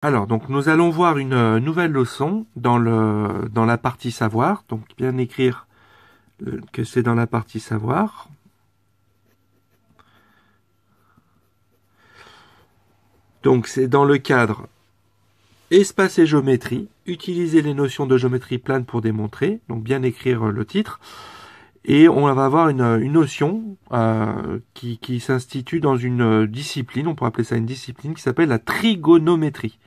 Alors, donc nous allons voir une nouvelle leçon dans la partie savoir. Donc bien écrire que c'est dans la partie savoir. Donc c'est dans le cadre espace et géométrie. Utiliser les notions de géométrie plane pour démontrer. Donc bien écrire le titre. Et on va avoir une notion qui s'institue dans une discipline, on pourrait appeler ça une discipline, qui s'appelle la trigonométrie.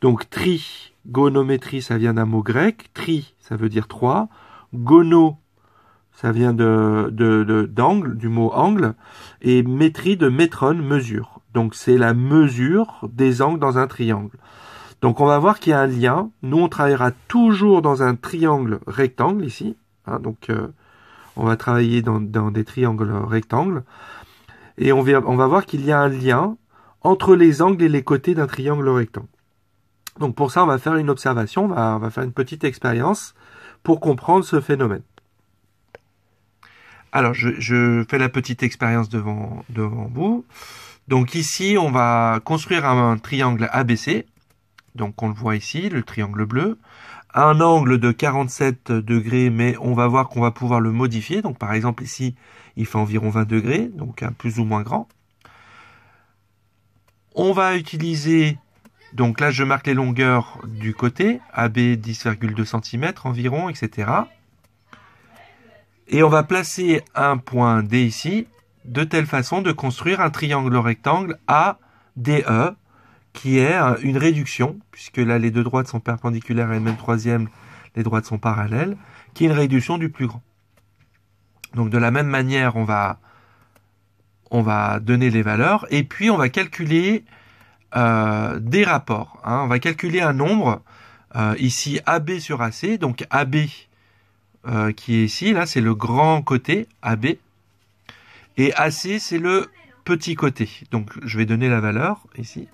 Donc trigonométrie, ça vient d'un mot grec. Tri, ça veut dire 3. Gono, ça vient d'angle, du mot angle. Et métrie de métron, mesure. Donc c'est la mesure des angles dans un triangle. Donc on va voir qu'il y a un lien. Nous on travaillera toujours dans un triangle rectangle ici. Donc on va travailler dans des triangles rectangles. Et on va voir qu'il y a un lien entre les angles et les côtés d'un triangle rectangle. Donc pour ça, on va faire une observation, on va faire une petite expérience pour comprendre ce phénomène. Alors, je fais la petite expérience devant vous. Donc ici, on va construire un triangle ABC. Donc on le voit ici, le triangle bleu. Un angle de 47 degrés, mais on va voir qu'on va pouvoir le modifier. Donc par exemple ici, il fait environ 20 degrés, donc un plus ou moins grand. On va utiliser... Donc là, je marque les longueurs du côté, AB 10,2 cm environ, etc. Et on va placer un point D ici, de telle façon de construire un triangle rectangle ADE, qui est une réduction, puisque là, les deux droites sont perpendiculaires et le même troisième, les droites sont parallèles, qui est une réduction du plus grand. Donc de la même manière, on va donner les valeurs, et puis on va calculer... des rapports. On va calculer un nombre, ici AB sur AC, donc AB qui est ici, là c'est le grand côté AB, et AC c'est le petit côté. Donc je vais donner la valeur ici.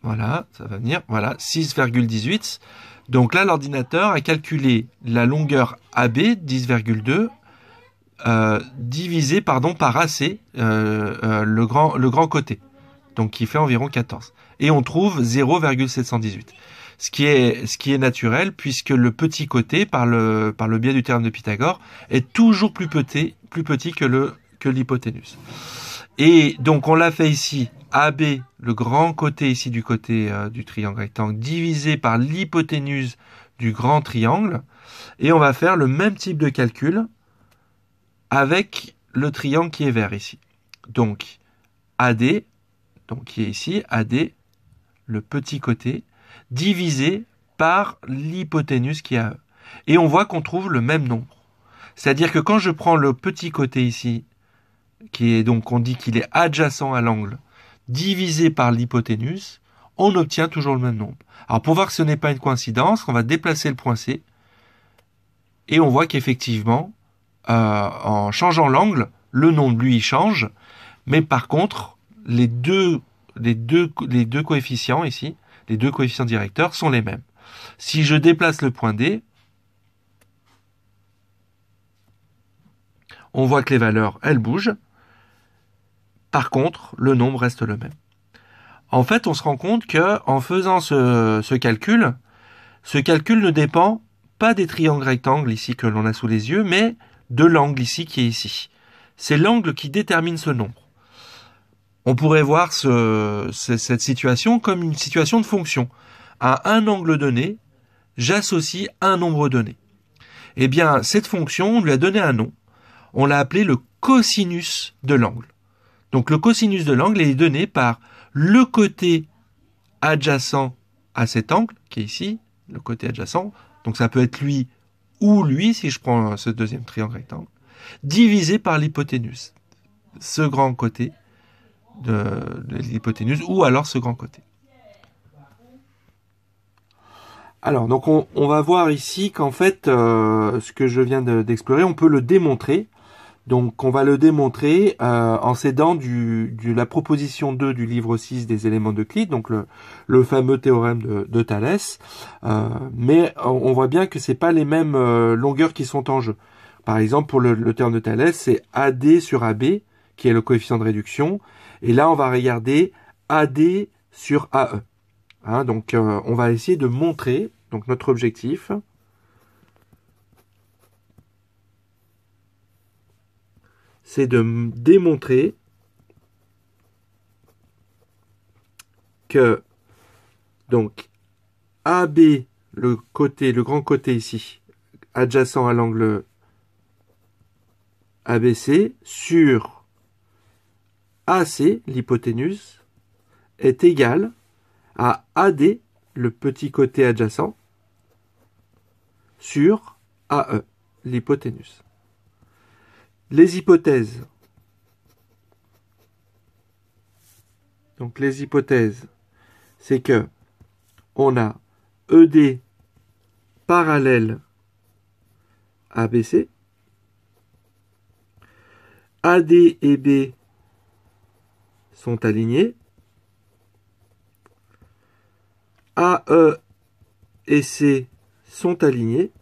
Voilà, ça va venir, voilà, 6,18. Donc là, l'ordinateur a calculé la longueur AB, 10,2, divisé par AC, le grand côté, donc qui fait environ 14. Et on trouve 0,718. Ce qui est naturel, puisque le petit côté, par le biais du théorème de Pythagore, est toujours plus petit que l'hypoténuse. Et donc on l'a fait ici, AB, le grand côté ici du côté du triangle rectangle, divisé par l'hypoténuse du grand triangle. Et on va faire le même type de calcul avec le triangle qui est vert ici. Donc AD, donc qui est ici, AD, le petit côté, divisé par l'hypoténuse qui est à E. Et on voit qu'on trouve le même nombre. C'est-à-dire que quand je prends le petit côté ici, qui est donc, on dit qu'il est adjacent à l'angle, divisé par l'hypoténuse, on obtient toujours le même nombre. Alors pour voir que ce n'est pas une coïncidence, on va déplacer le point C, et on voit qu'effectivement, en changeant l'angle, le nombre lui change, mais par contre, les deux coefficients ici, les deux coefficients directeurs sont les mêmes. Si je déplace le point D, on voit que les valeurs, elles bougent. Par contre, le nombre reste le même. En fait, on se rend compte que en faisant ce calcul ne dépend pas des triangles rectangles ici que l'on a sous les yeux, mais de l'angle ici qui est ici. C'est l'angle qui détermine ce nombre. On pourrait voir cette situation comme une situation de fonction. À un angle donné, j'associe un nombre donné. Eh bien, cette fonction, on lui a donné un nom. On l'a appelé le cosinus de l'angle. Donc le cosinus de l'angle est donné par le côté adjacent à cet angle, qui est ici, le côté adjacent, donc ça peut être lui ou lui, si je prends ce deuxième triangle rectangle, divisé par l'hypoténuse, ce grand côté de l'hypoténuse, ou alors ce grand côté. Alors, donc on va voir ici qu'en fait, ce que je viens d'explorer, on peut le démontrer. Donc on va le démontrer en s'aidant de la proposition 2 du livre 6 des éléments d'Euclide, donc le fameux théorème de Thalès. Mais on voit bien que c'est pas les mêmes longueurs qui sont en jeu. Par exemple, pour le théorème de Thalès, c'est AD sur AB, qui est le coefficient de réduction. Et là, on va regarder AD sur AE. Hein, donc, on va essayer de montrer, donc notre objectif, c'est de démontrer que donc AB, le grand côté ici, adjacent à l'angle ABC, sur AC, l'hypoténuse, est égal à AD, le petit côté adjacent, sur AE, l'hypoténuse. Les hypothèses. Donc les hypothèses, c'est que on a ED parallèle ABC, AD et B sont alignés, AE et C sont alignés.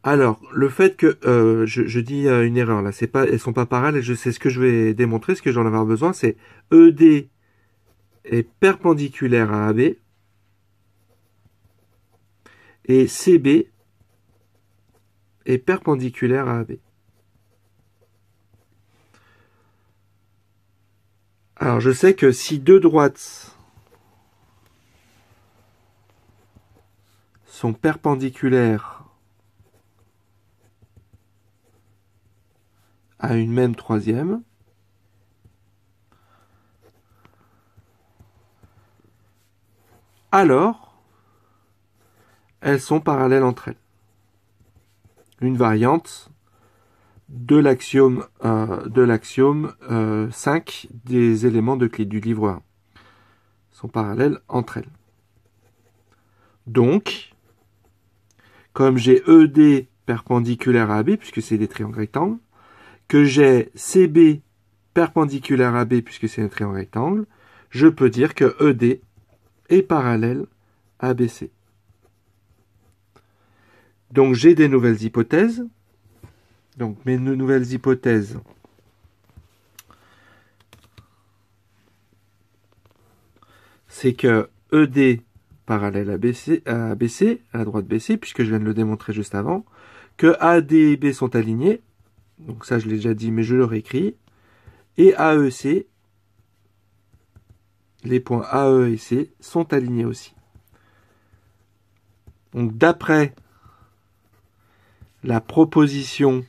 Alors, le fait que je dis une erreur là, c'est pas, elles sont pas parallèles. Je sais ce que je vais démontrer, ce que j'en avoir besoin, c'est ED est perpendiculaire à AB et CB est perpendiculaire à AB. Alors, je sais que si deux droites sont perpendiculaires à une même troisième, alors elles sont parallèles entre elles. Une variante de l'axiome 5 des éléments de clé du livre 1 sont parallèles entre elles. Donc, comme j'ai ED perpendiculaire à AB, puisque c'est des triangles rectangles, que j'ai CB perpendiculaire à AB, puisque c'est un triangle rectangle, je peux dire que ED est parallèle à BC. Donc j'ai des nouvelles hypothèses. Donc mes nouvelles hypothèses, c'est que ED parallèle à BC, à la droite BC, puisque je viens de le démontrer juste avant, que AD et B sont alignés, donc ça je l'ai déjà dit, mais je le réécris, et AEC, les points AE et C sont alignés aussi. Donc d'après la proposition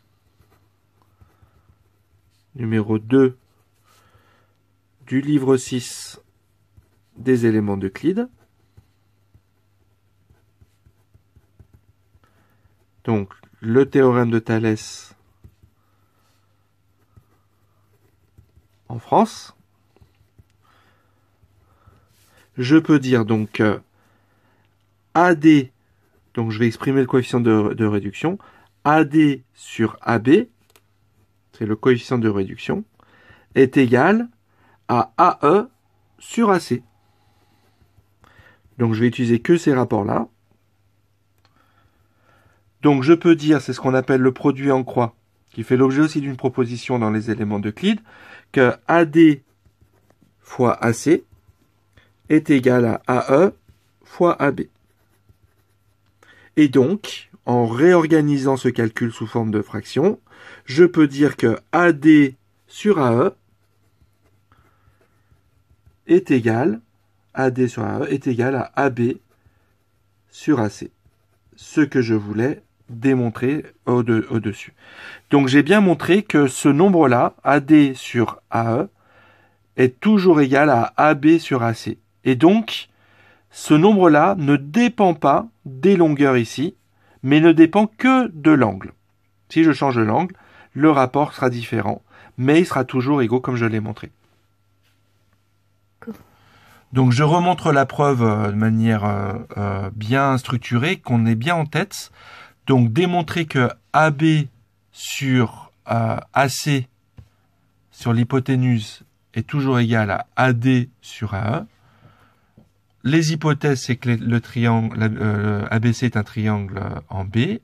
numéro 2 du livre 6 des éléments d'Euclide, donc le théorème de Thalès en France, je peux dire donc AD, donc je vais exprimer le coefficient de réduction, AD sur AB, c'est le coefficient de réduction, est égal à AE sur AC. Donc je vais utiliser que ces rapports-là. Donc je peux dire, c'est ce qu'on appelle le produit en croix, qui fait l'objet aussi d'une proposition dans les éléments d'Euclide, que AD fois AC est égal à AE fois AB. Et donc, en réorganisant ce calcul sous forme de fraction, je peux dire que AD sur AE est égal, AD sur AE est égal à AB sur AC. Ce que je voulais démontrer au-dessus. Donc j'ai bien montré que ce nombre-là, AD sur AE, est toujours égal à AB sur AC. Et donc, ce nombre-là ne dépend pas des longueurs ici, mais ne dépend que de l'angle. Si je change l'angle, le rapport sera différent, mais il sera toujours égaux comme je l'ai montré. Donc je remontre la preuve de manière bien structurée, qu'on ait bien en tête. Donc démontrer que AB sur AC sur l'hypoténuse est toujours égal à AD sur AE. les hypothèses, c'est que le triangle ABC est un triangle en B,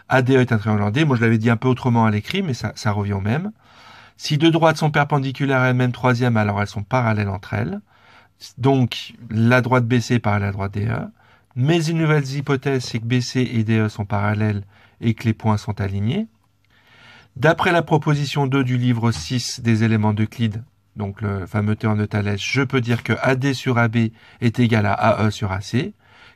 ADE est un triangle en D. Moi, je l'avais dit un peu autrement à l'écrit, mais ça revient au même. Si deux droites sont perpendiculaires à elles-mêmes troisième, alors elles sont parallèles entre elles. Donc, la droite BC est parallèle à la droite DE. Mais une nouvelle hypothèse, c'est que BC et DE sont parallèles et que les points sont alignés. D'après la proposition 2 du livre 6 des éléments d'Euclide, donc le fameux théorème de Thalès, je peux dire que AD sur AB est égal à AE sur AC,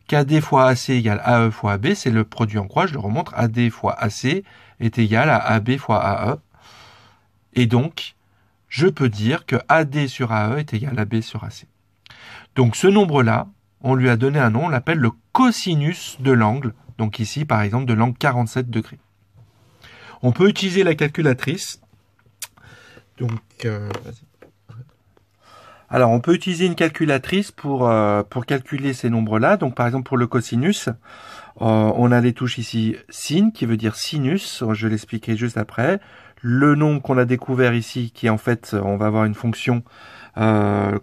qu'AD fois AC égale AE fois AB, c'est le produit en croix, je le remontre, AD fois AC est égal à AB fois AE. Et donc, je peux dire que AD sur AE est égal à AB sur AC. Donc ce nombre-là, on lui a donné un nom, on l'appelle le cosinus de l'angle, donc ici par exemple de l'angle 47 degrés. On peut utiliser la calculatrice. Donc, alors, on peut utiliser une calculatrice pour calculer ces nombres-là. Donc, par exemple, pour le cosinus, on a les touches ici sin, qui veut dire sinus. Je l'expliquerai juste après. Le nombre qu'on a découvert ici, qui en fait, on va avoir une fonction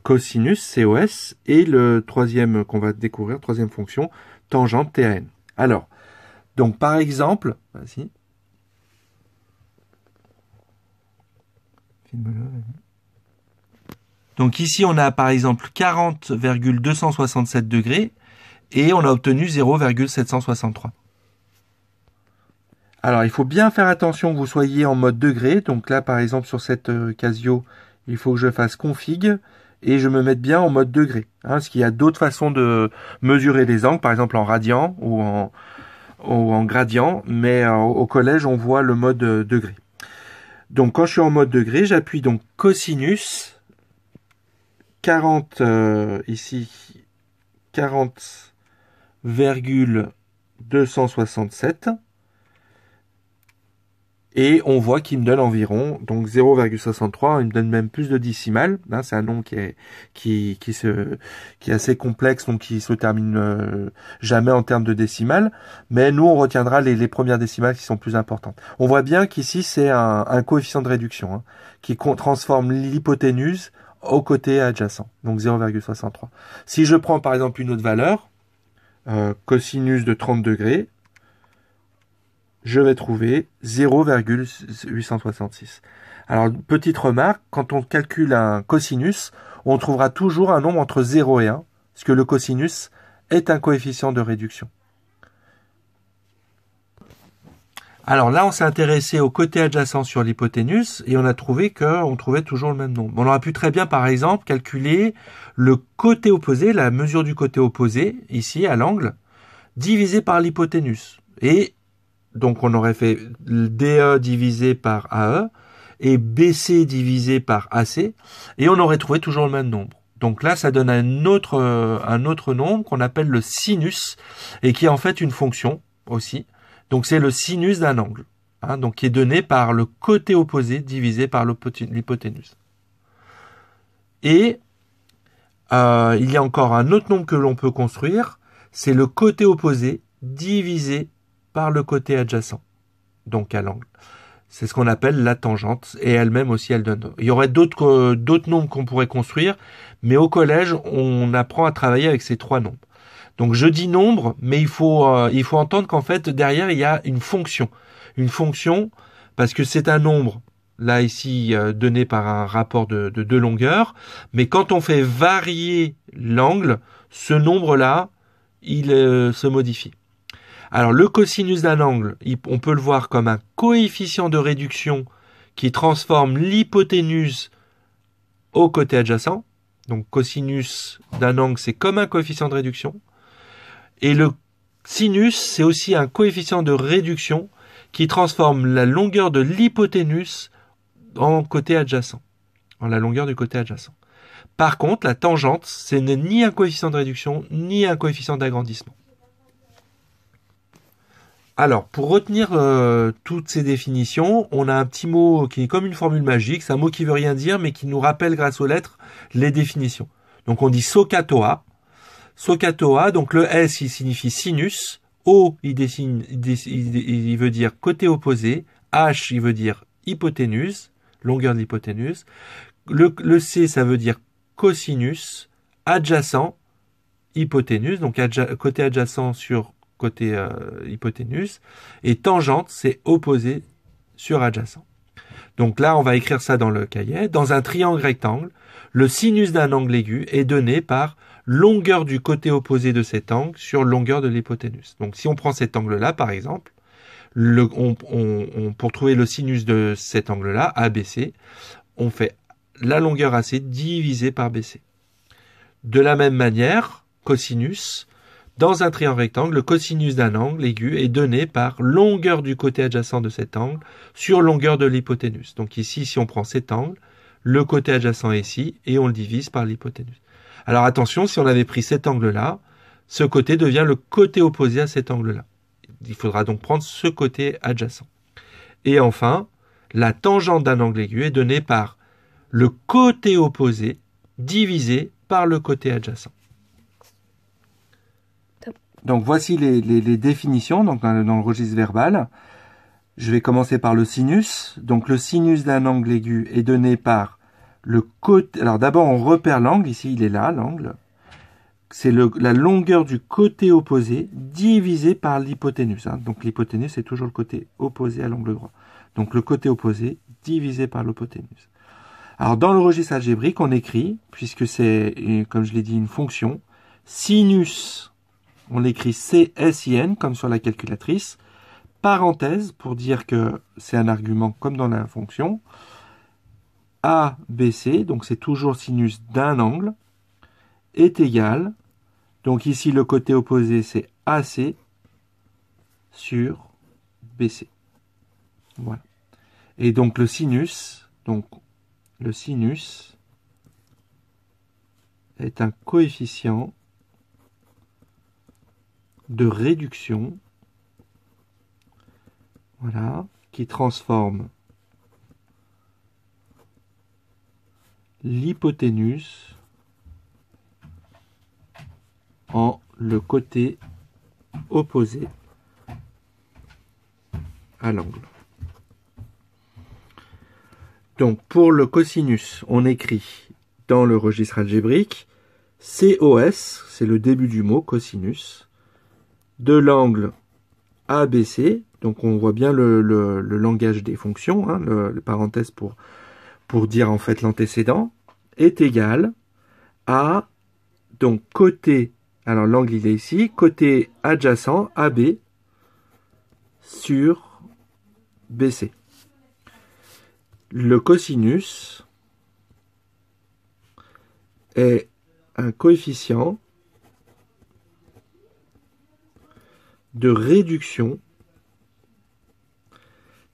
cosinus, COS, et le troisième qu'on va découvrir, troisième fonction, tangente TAN. Alors, donc, par exemple, vas-y. Donc ici, on a par exemple 40,267 degrés et on a obtenu 0,763. Alors, il faut bien faire attention que vous soyez en mode degré. Donc là, par exemple, sur cette Casio, il faut que je fasse config et je me mette bien en mode degré. Parce qu'il y a d'autres façons de mesurer les angles, par exemple en radian ou en gradient, mais au collège, on voit le mode degré. Donc, quand je suis en mode degré, j'appuie donc cosinus 40, ici, 40,267. Et on voit qu'il me donne environ, donc 0,63, il me donne même plus de décimales. Hein, c'est un nombre qui est assez complexe, donc qui se termine jamais en termes de décimales. Mais nous, on retiendra les premières décimales qui sont plus importantes. On voit bien qu'ici, c'est un coefficient de réduction hein, qui transforme l'hypoténuse au côté adjacent, donc 0,63. Si je prends par exemple une autre valeur, cosinus de 30 degrés, je vais trouver 0,866. Alors, petite remarque, quand on calcule un cosinus, on trouvera toujours un nombre entre 0 et 1, parce que le cosinus est un coefficient de réduction. Alors là, on s'est intéressé au côté adjacent sur l'hypoténuse, et on a trouvé qu'on trouvait toujours le même nombre. On aurait pu très bien, par exemple, calculer le côté opposé, la mesure du côté opposé, ici, à l'angle, divisé par l'hypoténuse. Et donc, on aurait fait DE divisé par AE et BC divisé par AC et on aurait trouvé toujours le même nombre. Donc là, ça donne un autre nombre qu'on appelle le sinus et qui est en fait une fonction aussi. Donc, c'est le sinus d'un angle, hein, donc qui est donné par le côté opposé divisé par l'hypoténuse. Et il y a encore un autre nombre que l'on peut construire, c'est le côté opposé divisé par le côté adjacent, donc à l'angle. C'est ce qu'on appelle la tangente, et elle-même aussi, elle donne. Il y aurait d'autres nombres qu'on pourrait construire, mais au collège, on apprend à travailler avec ces trois nombres. Donc je dis nombre, mais il faut entendre qu'en fait, derrière, il y a une fonction. Une fonction, parce que c'est un nombre, là ici, donné par un rapport de deux longueurs, mais quand on fait varier l'angle, ce nombre-là, il se modifie. Alors, le cosinus d'un angle, on peut le voir comme un coefficient de réduction qui transforme l'hypoténuse au côté adjacent. Donc, cosinus d'un angle, c'est comme un coefficient de réduction. Et le sinus, c'est aussi un coefficient de réduction qui transforme la longueur de l'hypoténuse en côté adjacent, en la longueur du côté adjacent. Par contre, la tangente, ce n'est ni un coefficient de réduction, ni un coefficient d'agrandissement. Alors, pour retenir toutes ces définitions, on a un petit mot qui est comme une formule magique. C'est un mot qui veut rien dire, mais qui nous rappelle grâce aux lettres les définitions. Donc, on dit SOHCAHTOA. SOHCAHTOA, donc le S, il signifie sinus. O, il veut dire côté opposé. H, il veut dire hypoténuse, longueur de l'hypoténuse. Le C, ça veut dire cosinus. Adjacent, hypoténuse, donc côté adjacent sur côté hypoténuse, et tangente, c'est opposé sur adjacent. Donc là, on va écrire ça dans le cahier. Dans un triangle rectangle, le sinus d'un angle aigu est donné par longueur du côté opposé de cet angle sur longueur de l'hypoténuse. Donc si on prend cet angle-là, par exemple, pour trouver le sinus de cet angle-là, ABC, on fait la longueur AC divisée par BC. De la même manière, cosinus, dans un triangle rectangle, le cosinus d'un angle aigu est donné par longueur du côté adjacent de cet angle sur longueur de l'hypoténuse. Donc ici, si on prend cet angle, le côté adjacent est ici et on le divise par l'hypoténuse. Alors attention, si on avait pris cet angle-là, ce côté devient le côté opposé à cet angle-là. Il faudra donc prendre ce côté adjacent. Et enfin, la tangente d'un angle aigu est donnée par le côté opposé divisé par le côté adjacent. Donc voici les définitions donc dans le registre verbal. Je vais commencer par le sinus. Donc le sinus d'un angle aigu est donné par le côté... Alors d'abord on repère l'angle, ici il est là l'angle. C'est la longueur du côté opposé divisé par l'hypoténuse. Hein. Donc l'hypoténuse c'est toujours le côté opposé à l'angle droit. Donc le côté opposé divisé par l'hypoténuse. Alors dans le registre algébrique on écrit, puisque c'est comme je l'ai dit une fonction, sinus... On l'écrit CSIN comme sur la calculatrice. Parenthèse pour dire que c'est un argument comme dans la fonction. ABC, donc c'est toujours sinus d'un angle, est égal. Donc ici le côté opposé c'est AC sur BC. Voilà. Et donc le sinus est un coefficient de réduction, voilà, qui transforme l'hypoténuse en le côté opposé à l'angle. Donc pour le cosinus, on écrit dans le registre algébrique COS, c'est le début du mot cosinus, de l'angle ABC, donc on voit bien le langage des fonctions, hein, le parenthèse pour dire en fait l'antécédent, est égal à, donc côté, alors l'angle il est ici, côté adjacent AB sur BC. Le cosinus est un coefficient de réduction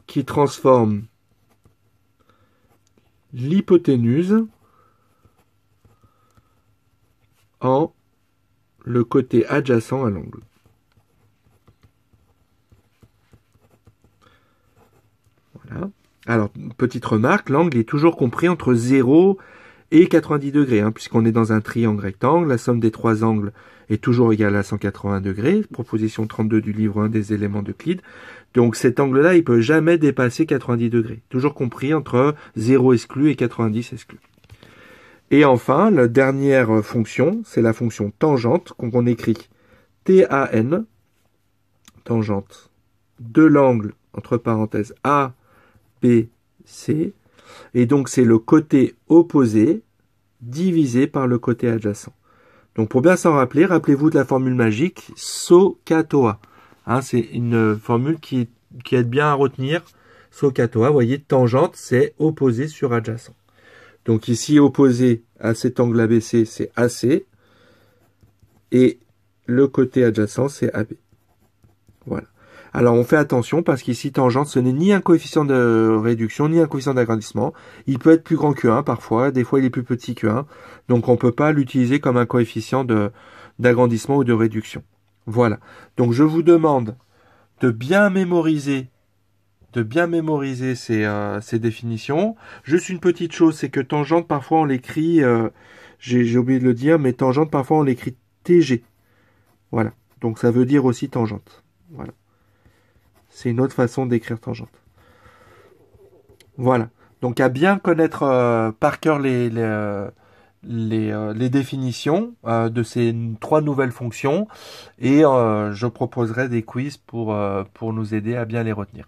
qui transforme l'hypoténuse en le côté adjacent à l'angle. Voilà. Alors, petite remarque, l'angle est toujours compris entre 0 et 90 degrés, hein, puisqu'on est dans un triangle rectangle, la somme des trois angles est toujours égale à 180 degrés, proposition 32 du livre 1 des éléments d'Euclide. Donc cet angle-là, il ne peut jamais dépasser 90 degrés, toujours compris entre 0 exclu et 90 exclu. Et enfin, la dernière fonction, c'est la fonction tangente, qu'on écrit TAN, tangente de l'angle, entre parenthèses, A, B, C, et donc c'est le côté opposé divisé par le côté adjacent. Donc pour bien s'en rappeler, rappelez-vous de la formule magique SOHCAHTOA. Hein, c'est une formule qui aide bien à retenir SOHCAHTOA. Vous voyez, tangente, c'est opposé sur adjacent. Donc ici, opposé à cet angle ABC, c'est AC. Et le côté adjacent, c'est AB. Voilà. Alors on fait attention parce qu'ici, tangente, ce n'est ni un coefficient de réduction, ni un coefficient d'agrandissement. Il peut être plus grand que 1 parfois, des fois il est plus petit que 1. Donc on ne peut pas l'utiliser comme un coefficient d'agrandissement ou de réduction. Voilà. Donc je vous demande de bien mémoriser ces définitions. Juste une petite chose, c'est que tangente, parfois on l'écrit, j'ai oublié de le dire, mais tangente, parfois on l'écrit TG. Voilà. Donc ça veut dire aussi tangente. Voilà. C'est une autre façon d'écrire tangente. Voilà. Donc à bien connaître par cœur les définitions de ces 3 nouvelles fonctions et je proposerai des quiz pour nous aider à bien les retenir.